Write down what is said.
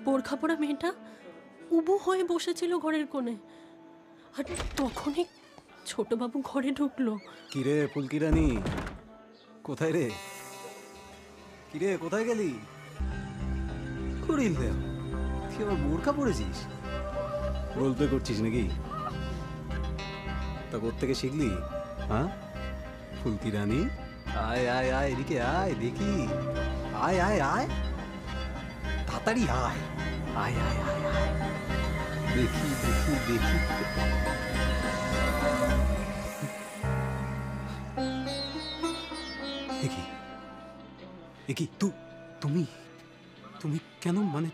বোরখা পরা মেয়েটা উবু হয়ে বসেছিল ঘরের কোণে, আর তখনই ছোটবাবু ঘরে ঢুকলো। কিরে ফুলকি রানী, কোথায় রে? কিরে কোথায় গেলি? করিল দেও, তুই আবার বোরখা পড়েছিস? বলতে করছিস নাকি? তা কোত্থেকে শিখলি? হ্যাঁ ফুলকি রানী, আয় আয় আয়, এদিকে আয় দেখি। আয় আয় আয়, তাড়াতাড়ি আয়। আয় আয় আয় আয়, দেখি দেখি দেখি। একি একি তুমি তুমি কেন, মানে